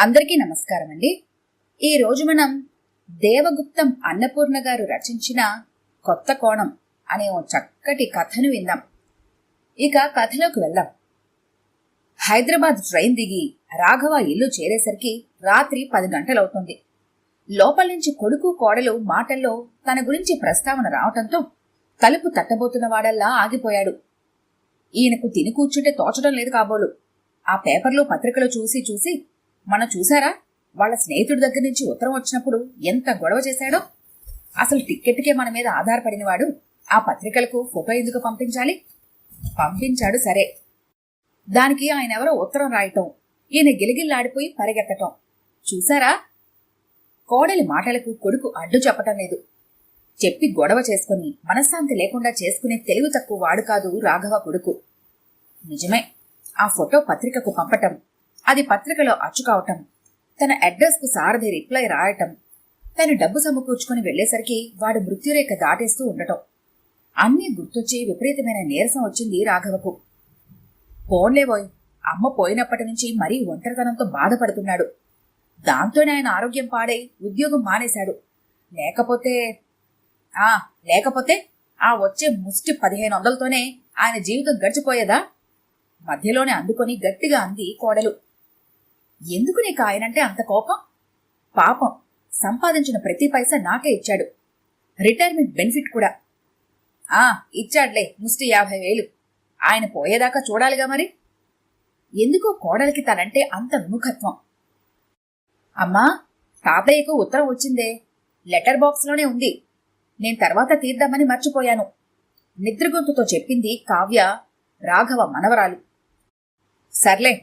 అందరికీ నమస్కారం అండి. ఈరోజు మనం దేవగుప్తం అన్నపూర్ణ గారు రచించిన కొత్త కోణం అనే ఓ చక్కటి కథను విందాం. ఇక కథలోకి వెళ్దాం. హైదరాబాద్ ట్రైన్ దిగి రాఘవ ఇల్లు చేరేసరికి రాత్రి 10 గంటలవుతుంది. లోపల నుంచి కొడుకు కోడలు మాటల్లో తన గురించి ప్రస్తావన రావటంతో తలుపు తట్టబోతున్న వాడల్లా ఆగిపోయాడు. ఈయనకు తిని కూర్చుంటే తోచడం లేదు కాబోలు. ఆ పేపర్లో పత్రికలో చూసి మనం చూసారా, వాళ్ళ స్నేహితుడి దగ్గర నుంచి ఉత్తరం వచ్చినప్పుడు ఎంత గొడవ చేశాడో. అసలు టిక్కెట్కే మన మీద ఆధారపడినవాడు ఆ పత్రికలకు ఫోటో ఎందుకు పంపించాలి? పంపించాడు సరే, దానికి ఆయన ఎవరో ఉత్తరం రాయటం, ఈయన గిలిగిల్లాడిపోయి పరిగెత్తటం చూసారా? కోడలి మాటలకు కొడుకు అడ్డు చెప్పటం లేదు. చెప్పి గొడవ చేసుకుని మనశ్శాంతి లేకుండా చేసుకునే తెలివి తక్కువ వాడు కాదు రాఘవ కొడుకు. నిజమే, ఆ ఫోటో పత్రికకు పంపటం, అది పత్రికలో అచ్చు కావటం, తన అడ్రస్ కు సారథి రిప్లై రాయటం, తను డబ్బు సమకూర్చుకుని వెళ్లేసరికి వాడు మృత్యురేఖ దాటేస్తూ ఉండటం అన్నీ గుర్తొచ్చి విపరీతమైన నీరసం వచ్చింది రాఘవకు. పోన్లేబోయ్, అమ్మ పోయినప్పటి నుంచి మరీ ఒంటరితనంతో బాధపడుతున్నాడు. దాంతోనే ఆయన ఆరోగ్యం పాడై ఉద్యోగం మానేశాడు. లేకపోతే ఆ వచ్చే ముష్టి 1500తోనే ఆయన జీవితం గడిచిపోయేదా? మధ్యలోనే అందుకొని గట్టిగా అంది కోడలు. ఎందుకు నీకు ఆయనంటే అంత కోపం? పాపం, సంపాదించిన ప్రతి పైసా నాకే ఇచ్చాడు. రిటైర్మెంట్ బెనిఫిట్ కూడా ఇచ్చాడులే, ముష్టి 50,000. ఆయన పోయేదాకా చూడాలిగా మరి. ఎందుకో కోడలికి తనంటే అంత విముఖత్వం. అమ్మా, తాతయ్యకు ఉత్తరం వచ్చిందే, లెటర్ బాక్స్లోనే ఉంది. నేను తర్వాత తీద్దామని మర్చిపోయాను. నిద్రగొంతుతో చెప్పింది కావ్య, రాఘవ మనవరాలు. సర్లే,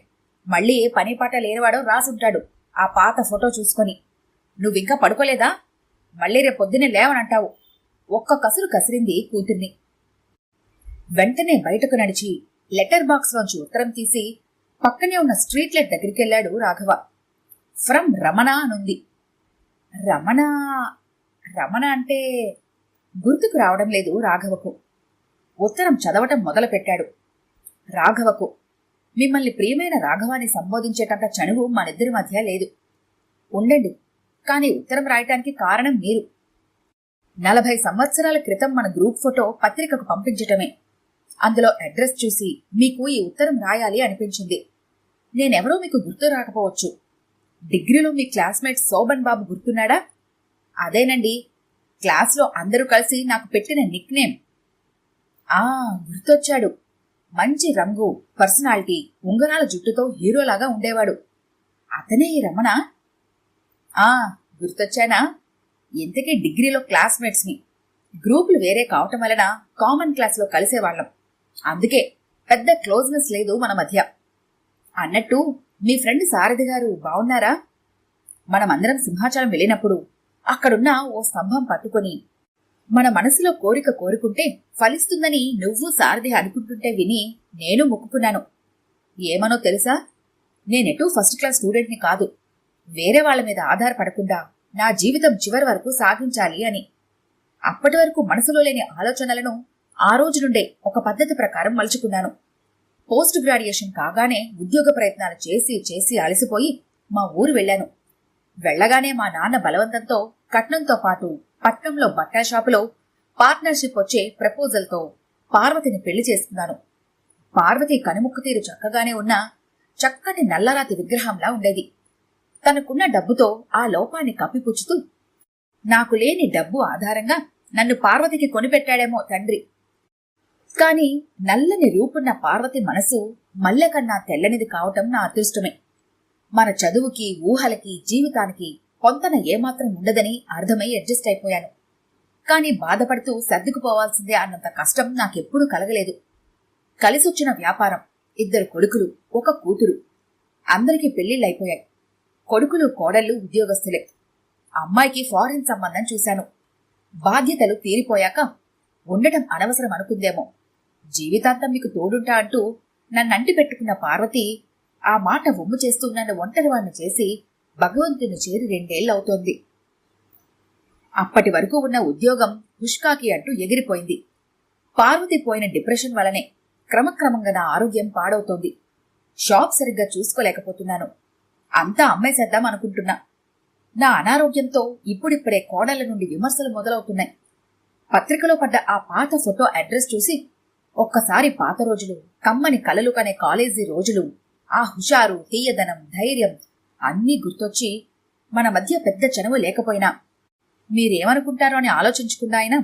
మళ్ళీ ఏ పని పాట లేనివాడో రాసుంటాడు ఆ పాత ఫోటో చూసుకొని. నువ్వింకా పడుకోలేదా? మళ్ళీ రేపొద్దునే లేవనంటావు. ఒక్క కసురు కసిరింది కూతుర్ని. వెంటనే బయటకు నడిచి లెటర్ బాక్స్ లోంచి ఉత్తరం తీసి పక్కనే ఉన్న స్ట్రీట్ లైట్ దగ్గరికెళ్లాడు రాఘవ. ఫ్రమ్ రమణ అనుంది. రమణ అంటే గుర్తుకు రావడం లేదు రాఘవకు. ఉత్తరం చదవటం మొదలుపెట్టాడు. రాఘవకు, మిమ్మల్ని ప్రియమైన రాఘవాన్ని సంబోధించేటంత చనువు మనిద్దరి మధ్య లేదు. ఉండండి, కానీ ఉత్తరం రాయటానికి కారణం మీరు. 40 సంవత్సరాల క్రితం మన గ్రూప్ ఫోటో పత్రికకు పంపించటమే. అందులో అడ్రస్ చూసి మీకు ఈ ఉత్తరం రాయాలి అనిపించింది. నేనెవరో మీకు గుర్తు రాకపోవచ్చు. డిగ్రీలో మీ క్లాస్మేట్ శోభన్ బాబు గుర్తున్నాడా? అదేనండి, క్లాస్లో అందరూ కలిసి నాకు పెట్టిన నిక్ నేమ్. గుర్తొచ్చాడు. మంచి రంగు, పర్సనాలిటీ, ఉంగరాల జుట్టుతో హీరోలాగా ఉండేవాడు. అతనే ఈ రమణ? గుర్తొచ్చానా? ఇంతకీ డిగ్రీలో క్లాస్మేట్స్ ని. గ్రూపులు వేరే కావటం వలన కామన్ క్లాస్లో కలిసేవాళ్లం. అందుకే పెద్ద క్లోజ్నెస్ లేదు మన మధ్య. అన్నట్టు మీ ఫ్రెండ్ సారథి గారు బావున్నారా? మనమందరం సింహాచలం వెళ్ళినప్పుడు అక్కడున్న ఓ స్తంభం పట్టుకొని మన మనసులో కోరిక కోరుకుంటే ఫలిస్తుందని నువ్వు సారథి అనుకుంటుంటే విని నేను మొక్కుకున్నాను. ఏమనో తెలుసా? నేనెటూ ఫస్ట్ క్లాస్ స్టూడెంట్ని కాదు. వేరే వాళ్ల మీద ఆధారపడకుండా నా జీవితం చివరి వరకు సాగించాలి అని. అప్పటి వరకు మనసులో లేని ఆలోచనలను ఆ రోజు నుండే ఒక పద్ధతి ప్రకారం మలుచుకున్నాను. పోస్ట్ గ్రాడ్యుయేషన్ కాగానే ఉద్యోగ ప్రయత్నాలు చేసి అలసిపోయి మా ఊరు వెళ్లాను. వెళ్లగానే మా నాన్న బలవంతంతో కట్నంతో పాటు పట్నంలో బట్టా షాపులో పార్ట్నర్షిప్ వచ్చే ప్రపోజల్తో పార్వతిని పెళ్లి చేసుకున్నాను. పార్వతి కనుముక్కు తీరు చక్కగానే ఉన్న చక్కటి నల్లరాతి విగ్రహంలా ఉండేది. తనకున్న డబ్బుతో ఆ లోపాన్ని కప్పిపుచ్చుతూ, నాకు లేని డబ్బు ఆధారంగా నన్ను పార్వతికి కొనిపెట్టాడేమో తండ్రి. కాని నల్లని రూపున్న పార్వతి మనసు మల్లె కన్నా తెల్లనిది కావటం నా అదృష్టమే. మన చదువుకి, ఊహలకి, జీవితానికి పొంతన ఏమాత్రం ఉండదని అర్థమై అడ్జస్ట్ అయిపోయాను. కాని బాధపడుతూ సర్దుకుపోవాల్సిందే అన్నంత కష్టం నాకెప్పుడూ కలగలేదు. కలిసొచ్చిన వ్యాపారం, 2 కొడుకులు, 1 కూతురు. అందరికీ పెళ్లిళ్ళైపోయాయి. కొడుకులు కోడళ్ళు ఉద్యోగస్తులే. అమ్మాయికి ఫారిన్ సంబంధం చూశాను. బాధ్యతలు తీరిపోయాక ఉండటం అనవసరం అనుకుందేమో. జీవితాంతం మీకు తోడుంటా అంటూ నన్నంటి పెట్టుకున్న పార్వతి ఆ మాట వమ్ము చేస్తూ నన్ను ఒంటరివాణ్ణి చేసి భగవంతుని చేరి 2 ఏళ్లవుతోంది. అప్పటి వరకు ఉన్న ఉద్యోగం హుష్కాకి అంటూ ఎగిరిపోయింది. పార్వతి పోయిన డిప్రెషన్ వలనే క్రమక్రమంగా నా ఆరోగ్యం పాడవుతోంది. షాప్ సరిగ్గా చూసుకోలేకపోతున్నాను. అంతా అమ్మేసేద్దాం అనుకుంటున్నా. నా అనారోగ్యంతో ఇప్పుడిప్పుడే కోడళ్ల నుండి విమర్శలు మొదలవుతున్నాయి. పత్రికలో పడ్డ ఆ పాత ఫోటో అడ్రస్ చూసి ఒక్కసారి పాత రోజులు, కమ్మని కలలు కనే కాలేజీ రోజులు, ఆ హుషారు, తీయదనం, ధైర్యం అన్నీ గుర్తొచ్చి మన మధ్య పెద్ద చనువు లేకపోయినా మీరేమనుకుంటారో అని ఆలోచించుకున్నా ఆయన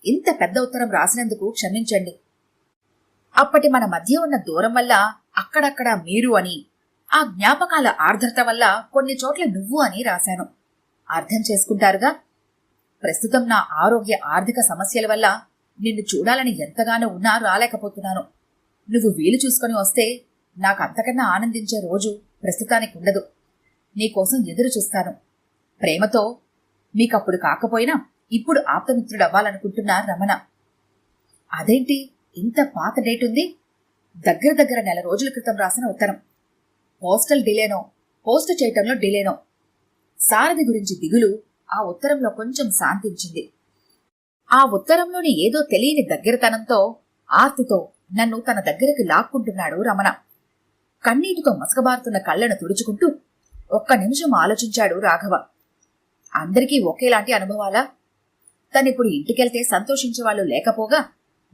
ఇంత పెద్ద ఉత్తరం రాసినందుకు క్షమించండి. అప్పటి మన మధ్య ఉన్న దూరం వల్ల అక్కడక్కడ మీరు అని, ఆ జ్ఞాపకాల ఆర్ద్రత వల్ల కొన్ని చోట్ల నువ్వు అని రాశాను. అర్థం చేసుకుంటారుగా. ప్రస్తుతం నా ఆరోగ్య ఆర్థిక సమస్యల వల్ల నిన్ను చూడాలని ఎంతగానో ఉన్నా రాలేకపోతున్నాను. నువ్వు వీలు చూసుకొని వస్తే నాకు అంతకన్నా ఆనందించే రోజు ప్రస్తుతానికి ఉండదు. నీకోసం ఎదురు చూస్తాను. ప్రేమతో, మీకప్పుడు కాకపోయినా ఇప్పుడు ఆప్తమిత్రుడవ్వాలనుకుంటున్నా, రమణ. అదేంటి ఇంత పాత డేట్ ఉంది? దగ్గర నెల రోజుల క్రితం రాసిన ఉత్తరం. పోస్టల్ డిలేనో, పోస్ట్ చేయటంలో డిలేనో. సారథి గురించి దిగులు ఆ ఉత్తరంలో కొంచెం శాంతించింది. ఆ ఉత్తరంలోని ఏదో తెలియని దగ్గరతనంతో, ఆర్తితో నన్ను తన దగ్గరికి లాక్కుంటున్నాడు రమణ. కన్నీటితో మసకబారుతున్న కళ్లను తుడుచుకుంటూ ఒక్క నిమిషం ఆలోచించాడు రాఘవ. అందరికీ ఒకేలాంటి అనుభవాలా? తనిప్పుడు ఇంటికెళ్తే సంతోషించేవాళ్లు లేకపోగా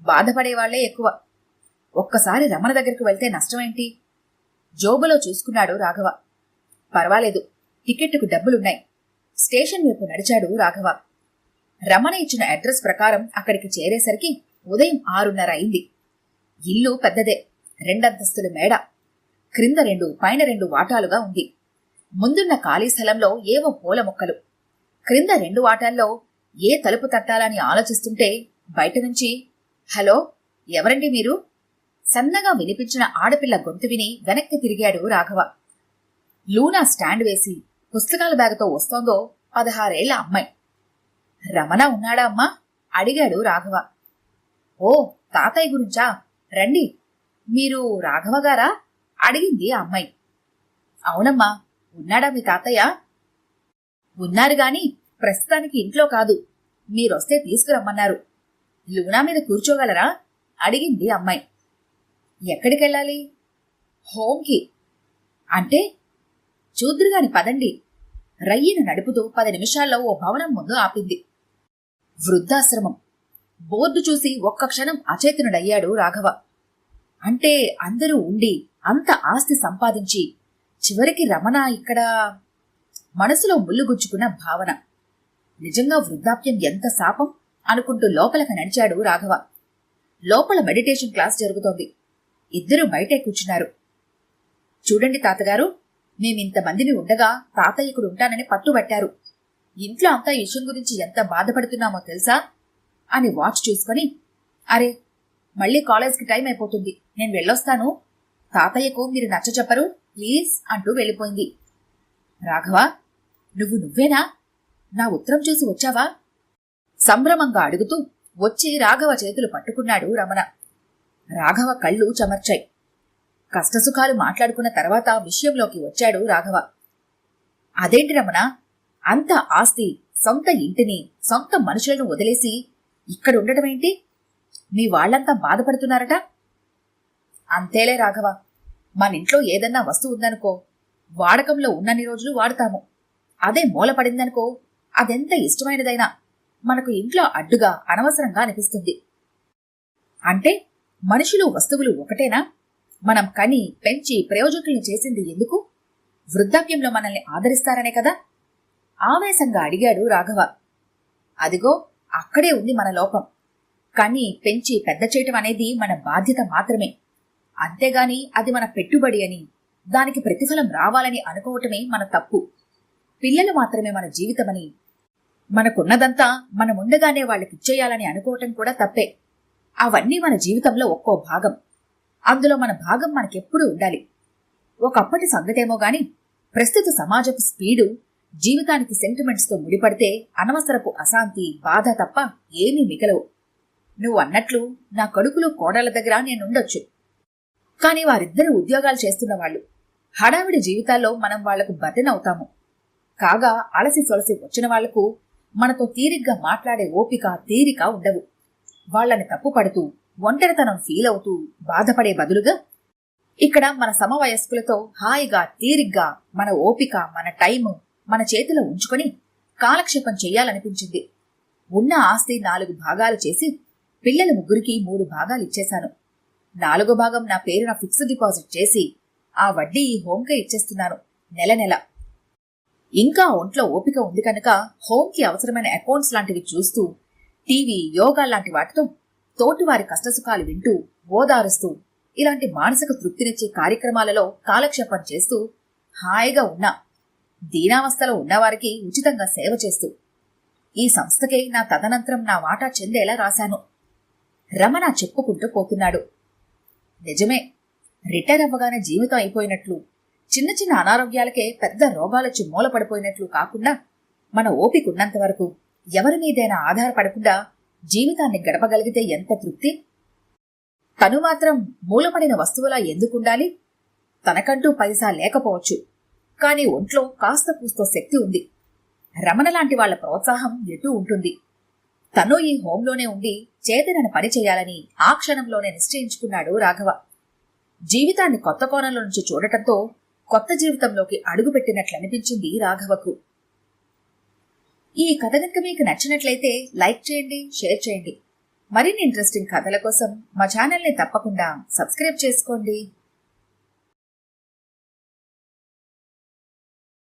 బాధపడేవాళ్లే ఎక్కువ. ఒక్కసారి రమణ దగ్గరికి వెళ్తే నష్టమేంటి? జోబులో చూసుకున్నాడు రాఘవ. పర్వాలేదు, టికెట్టుకు డబ్బులున్నాయి. స్టేషన్ వైపు నడిచాడు రాఘవ. రమణ ఇచ్చిన అడ్రస్ ప్రకారం అక్కడికి చేరేసరికి ఉదయం 6:30 అయింది. ఇల్లు పెద్దదే, 2 అంతస్తుల మేడ. క్రింద 2, పైన 2 వాటాలుగా ఉంది. ముందున్న ఖాళీ స్థలంలో ఏవో పూల మొక్కలు. క్రింద 2 వాటాల్లో ఏ తలుపు తట్టాలని ఆలోచిస్తుంటే బయట నుంచి, హలో, ఎవరండి మీరు? సన్నగా వినిపించిన ఆడపిల్ల గొంతు విని వెనక్కి తిరిగాడు రాఘవ. లూనా స్టాండ్ వేసి పుస్తకాల బ్యాగుతో వస్తోందో 16 ఏళ్ల అమ్మాయి. రమణ ఉన్నాడా అమ్మా? అడిగాడు రాఘవ. ఓ, తాతయ్య గురించా? రండి. మీరు రాఘవ గారా? అడిగింది ఆ అమ్మాయి. అవునమ్మా, ఉన్నాడా మీ తాతయ్య? ఉన్నారు గాని ప్రస్తుతానికి ఇంట్లో కాదు. మీరొస్తే తీసుకురమ్మన్నారు. లూనా మీద కూర్చోగలరా? అడిగింది అమ్మాయి. ఎక్కడికెళ్ళాలి? హోంకి. అంటే? చూద్దురుగాని పదండి. రయ్యను నడుపుతూ 10 నిమిషాల్లో ఓ భవనం ముందు ఆపింది. వృద్ధాశ్రమం. బోర్డు చూసి ఒక్క క్షణం అచేతనుడయ్యాడు రాఘవ. అంటే అందరూ ఉండి అంత ఆస్తి సంపాదించి చివరికి రమణ ఇక్కడ? మనసులో ముల్లుగుచ్చుకున్న భావన. నిజంగా వృద్ధాప్యం ఎంత శాపం అనుకుంటూ లోపలికి నడిచాడు రాఘవ. లోపల మెడిటేషన్ క్లాస్ జరుగుతోంది. ఇద్దరూ బయటే కూర్చున్నారు. చూడండి తాతగారు, మేమింతమందిని ఉండగా తాతయ్య ఇక్కడ ఉంటానని పట్టుబట్టారు. ఇంట్లో అంతా ఈ విషయం గురించి ఎంత బాధపడుతున్నామో తెలుసా అని వాచ్ చూసుకొని, అరే, మళ్ళీ కాలేజ్కి టైం అయిపోతుంది, నేను వెళ్ళొస్తాను. తాతయ్యకు మీరు నచ్చ చెప్పరు ప్లీజ్ అంటూ వెళ్ళిపోయింది. రాఘవ, నువ్వేనా? నా ఉత్తరం చూసి వచ్చావా? సంభ్రమంగా అడుగుతూ వచ్చి రాఘవ చేతులు పట్టుకున్నాడు రమణ. రాఘవ కళ్ళు చెమర్చాయి. కష్టసుఖాలు మాట్లాడుకున్న తర్వాత విషయంలోకి వచ్చాడు రాఘవ. అదేంటి రమణ, అంత ఆస్తి, సొంత ఇంటిని, సొంత మనుషులను వదిలేసి ఇక్కడ ఉండటమేంటి? మీ వాళ్లంతా బాధపడుతున్నారట. అంతేలే రాఘవ, మన ఇంట్లో ఏదన్నా వస్తువు ఉందనుకో, వాడకంలో ఉన్నన్ని రోజులు వాడతాము. అదే మూలపడిందనుకో, అదెంత ఇష్టమైనదైనా మనకు ఇంట్లో అడ్డుగా, అనవసరంగా అనిపిస్తుంది. అంటే మనుషులు, వస్తువులు ఒకటేనా? మనం కని, పెంచి ప్రయోజకుల్ని చేసింది ఎందుకు? వృద్ధాప్యంలో మనల్ని ఆదరిస్తారనే కదా? ఆవేశంగా అడిగాడు రాఘవ. అదిగో అక్కడే ఉంది మన లోపం. కని, పెంచి పెద్ద చేయటం అనేది మన బాధ్యత మాత్రమే. అంతేగాని అది మన పెట్టుబడి అని, దానికి ప్రతిఫలం రావాలని అనుకోవటమే మన తప్పు. పిల్లలు మాత్రమే మన జీవితమని, మనకున్నదంతా మనముండగానే వాళ్ళకిచ్చేయాలని అనుకోవటం కూడా తప్పే. అవన్నీ మన జీవితంలో ఒక్కో భాగం. అందులో మన భాగం మనకెప్పుడూ ఉండాలి. ఒకప్పటి సంగతేమో గాని ప్రస్తుత సమాజపు స్పీడు జీవితానికి సెంటిమెంట్స్తో ముడిపడితే అనవసరపు అశాంతి, బాధ తప్ప ఏమీ మిగలవు. నువ్వు అన్నట్లు నా కొడుకులు, కోడళ్ల దగ్గర నేనుండొచ్చు. కాని వారిద్దరూ ఉద్యోగాలు చేస్తున్నవాళ్లు. హడావిడి జీవితాల్లో మనం వాళ్లకు బర్డెన్ అవుతాము. కాగా అలసి సొలసి వచ్చిన వాళ్లకు మనతో తీరిగ్గా మాట్లాడే ఓపిక, తీరిక ఉండవు. వాళ్లని తప్పుపడుతూ, ఒంటరితనం ఫీల్ అవుతూ బాధపడే బదులుగా ఇక్కడ మన సమవయస్కులతో హాయిగా తీరిగ్గా మన ఓపిక, మన టైము మన చేతిలో ఉంచుకొని కాలక్షేపం చెయ్యాలనిపించింది. ఉన్న ఆస్తి 4 భాగాలు చేసి పిల్లల ముగ్గురికి 3 భాగాలు ఇచ్చేశాను. 4వ భాగం నా పేరున ఫిక్స్డ్ డిపాజిట్ చేసి ఆ వడ్డీ ఈ హోంకే ఇచ్చేస్తున్నాను నెల నెల. ఇంకా ఒంట్లో ఓపిక ఉంది కనుక హోంకి అవసరమైన అకౌంట్స్ లాంటివి చూస్తూ, టీవీ, యోగా లాంటి వాటితో తోటివారి కష్టసుఖాలు వింటూ ఓదారుస్తూ ఇలాంటి మానసిక తృప్తినిచ్చే కార్యక్రమాలలో కాలక్షేపం చేస్తూ హాయిగా ఉన్నా. దీనావస్థలో ఉన్నవారికి ఉచితంగా సేవ చేస్తూ ఈ సంస్థకే నా తదనంతరం నా వాటా చెందేలా రాశాను. రమణ చెప్పుకుంటూ పోతున్నాడు. నిజమే, రిటైర్ అవ్వగానే జీవితం అయిపోయినట్లు, చిన్న చిన్న అనారోగ్యాలకే పెద్ద రోగాలొచ్చి మూలపడిపోయినట్లు కాకుండా మన ఓపికున్నంత వరకు ఎవరి మీదైనా ఆధారపడకుండా జీవితాన్ని గడపగలిగితే ఎంత తృప్తి. తను మాత్రం మూలపడిన వస్తువులా ఎందుకుండాలి? తనకంటూ పైసా లేకపోవచ్చు, కాని ఒంట్లో కాస్త కూస్తో శక్తి ఉంది. రమణ లాంటి వాళ్ల ప్రోత్సాహం ఎటూ ఉంటుంది. తను ఈ హోంలోనే ఉండి చేతనని పని చేయాలని ఆ క్షణంలోనే నిశ్చయించుకున్నాడు రాఘవ. జీవితాన్ని కొత్త కోణంలో నుంచి చూడటంతో కొత్త జీవితంలోకి అడుగుపెట్టినట్లనిపించింది రాఘవకు. ఈ కథ గనుక మీకు నచ్చినట్లయితే లైక్ చేయండి, షేర్ చేయండి. మరిన్ని ఇంట్రెస్టింగ్ కథల కోసం మా ఛానల్ని తప్పకుండా సబ్స్క్రైబ్ చేసుకోండి.